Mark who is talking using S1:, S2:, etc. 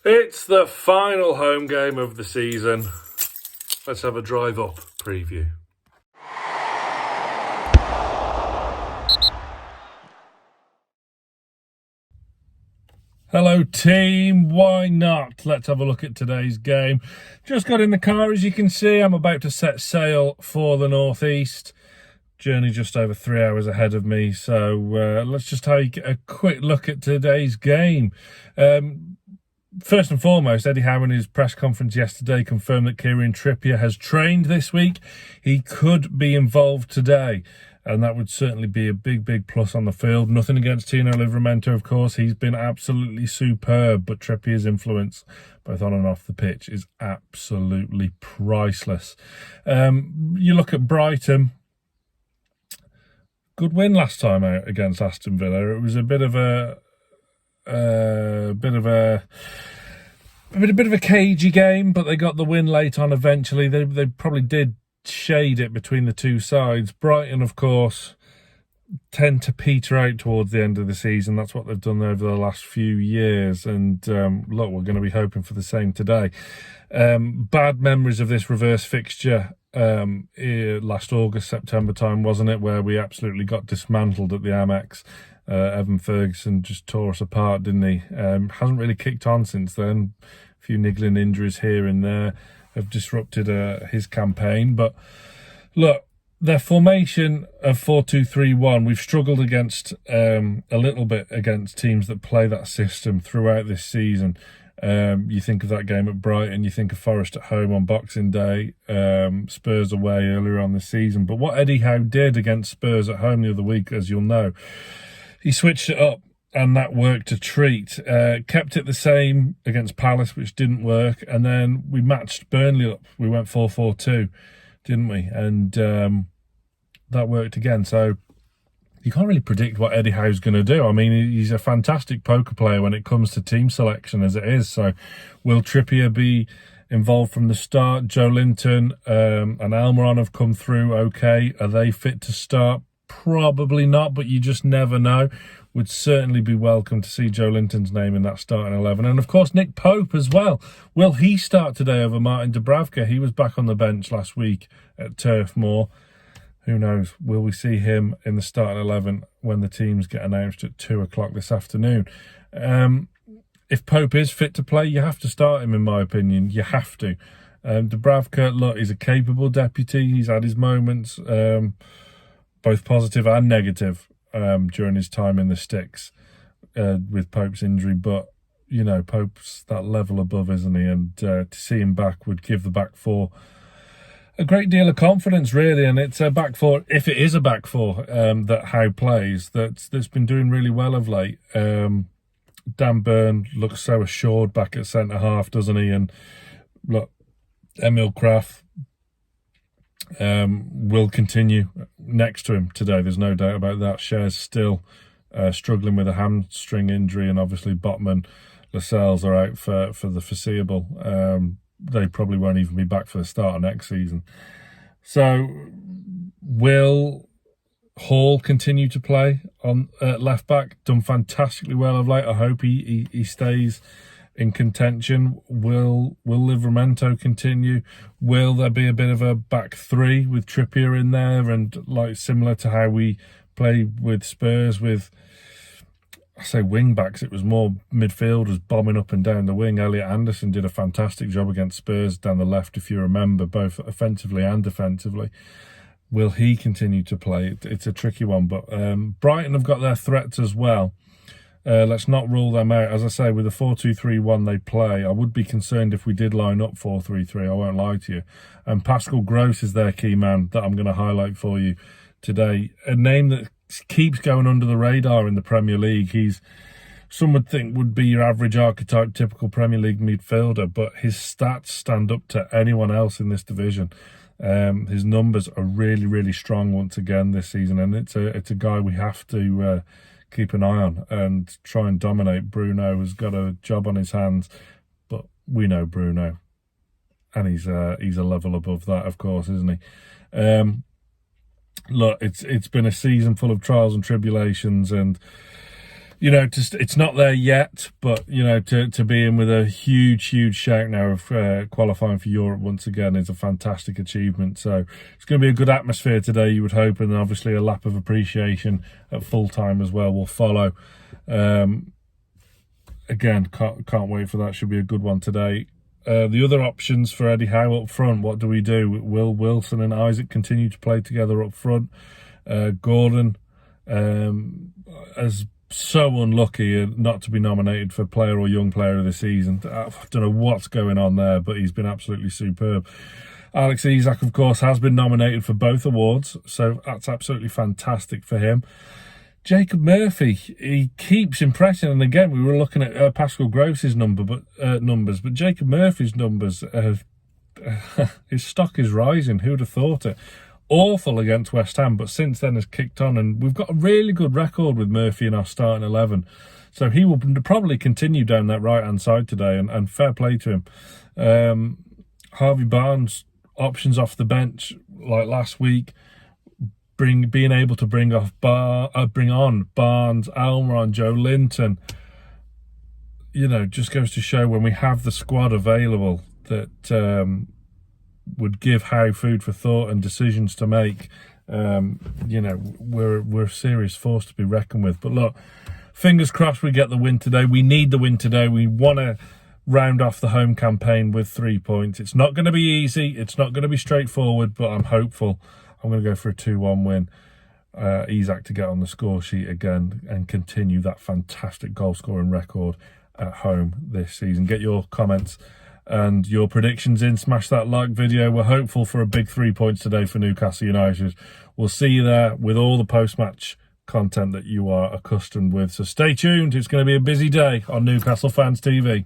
S1: It's the final home game of the season. Let's have a drive-up preview. Hello team, why not? Let's have a look at today's game. Just got in the car, as you can see. I'm about to set sail for the northeast. Journey just over 3 hours ahead of me, so let's just take a quick look at today's game. First and foremost, Eddie Howe in his press conference yesterday confirmed that Kieran Trippier has trained this week. He could be involved today, and that would certainly be a big plus on the field. Nothing against Tino Livramento, of course. He's been absolutely superb, but Trippier's influence, both on and off the pitch, is absolutely priceless. You look at Brighton. Good win last time out against Aston Villa. It was a bit of a cagey game, but they got the win late on eventually. They probably did shade it between the two sides. Brighton, of course, tend to peter out towards the end of the season. That's what they've done over the last few years. And look, we're going to be hoping for the same today. Bad memories of this reverse fixture last August, September time, wasn't it, where we absolutely got dismantled at the Amex. Evan Ferguson just tore us apart, didn't he? Hasn't really kicked on since then. A few niggling injuries here and there have disrupted his campaign. But look, their formation of 4-2-3-1, we've struggled against a little bit against teams that play that system throughout this season. You think of that game at Brighton, you think of Forest at home on Boxing Day, Spurs away earlier on this season. But what Eddie Howe did against Spurs at home the other week, as you'll know, he switched it up, and that worked a treat. Kept it the same against Palace, which didn't work. And then we matched Burnley up. We went 4-4-2, didn't we? And that worked again. So you can't really predict what Eddie Howe's going to do. I mean, he's a fantastic poker player when it comes to team selection, as it is. So will Trippier be involved from the start? Joe Linton and Almiron have come through okay. Are they fit to start? Probably not, but you just never know. Would certainly be welcome to see Joe Linton's name in that starting 11. And of course, Nick Pope as well. Will he start today over Martin Dubravka? He was back on the bench last week at Turf Moor. Who knows? Will we see him in the starting 11 when the teams get announced at 2 o'clock this afternoon? If Pope is fit to play, you have to start him, in my opinion. You have to. Dubravka, look, he's a capable deputy. He's had his moments, both positive and negative, during his time in the sticks with Pope's injury. But, you know, Pope's that level above, isn't he? And to see him back would give the back four a great deal of confidence, really. And it's a back four, if it is a back four that Howe plays, that's been doing really well of late. Dan Burn looks so assured back at centre-half, doesn't he? And look, Emil Kraft will continue next to him today. There's no doubt about that. Cher's still struggling with a hamstring injury, and obviously Botman, Lascelles are out for the foreseeable. They probably won't even be back for the start of next season. So will Hall continue to play on left back? Done fantastically well of late. I hope he stays in contention. Will Livramento continue? Will there be a bit of a back three with Trippier in there, and like similar to how we played with Spurs with, I say wing backs, it was more midfielders bombing up and down the wing. Elliot Anderson did a fantastic job against Spurs down the left, if you remember, both offensively and defensively. Will he continue to play? It's a tricky one, but Brighton have got their threats as well. Let's not rule them out. As I say, with the 4-2-3-1 they play, I would be concerned if we did line up 4-3-3, I won't lie to you. And Pascal Gross is their key man that I'm going to highlight for you today. A name that keeps going under the radar in the Premier League. He's, some would think, would be your average archetype, typical Premier League midfielder, but his stats stand up to anyone else in this division. His numbers are really strong once again this season, and it's a guy we have to keep an eye on and try and dominate. Bruno has got a job on his hands, but we know Bruno, and he's a level above that, of course, isn't he? Look, it's been a season full of trials and tribulations, and you know, it's not there yet, but, you know, to be in with a huge shout now of qualifying for Europe once again is a fantastic achievement. So it's going to be a good atmosphere today, you would hope, and obviously a lap of appreciation at full time as well will follow. Again, can't wait for that. Should be a good one today. The other options for Eddie Howe up front, what do we do? Will Wilson and Isaac continue to play together up front? Gordon, as so unlucky not to be nominated for player or young player of the season. I don't know what's going on there, but he's been absolutely superb. Alex Isak, of course, has been nominated for both awards, so that's absolutely fantastic for him. Jacob Murphy, he keeps impressing, and again, we were looking at Pascal Gross's numbers, but Jacob Murphy's numbers, his stock is rising. Who would have thought it? Awful against West Ham, but since then has kicked on, and we've got a really good record with Murphy in our starting 11, so he will probably continue down that right-hand side today, and fair play to him. Harvey Barnes, options off the bench like last week, being able to bring on Barnes, Almiron, Joe Linton, you know, just goes to show when we have the squad available that would give Howe food for thought and decisions to make. You know, we're a serious force to be reckoned with. But look, fingers crossed we get the win today. We need the win today. We want to round off the home campaign with 3 points. It's not going to be easy. It's not going to be straightforward, but I'm hopeful. I'm going to go for a 2-1 win. Isak to get on the score sheet again and continue that fantastic goal-scoring record at home this season. Get your comments and your predictions in. Smash that like video. We're hopeful for a big 3 points today for Newcastle United. We'll see you there with all the post-match content that you are accustomed with. So stay tuned. It's going to be a busy day on Newcastle Fans TV.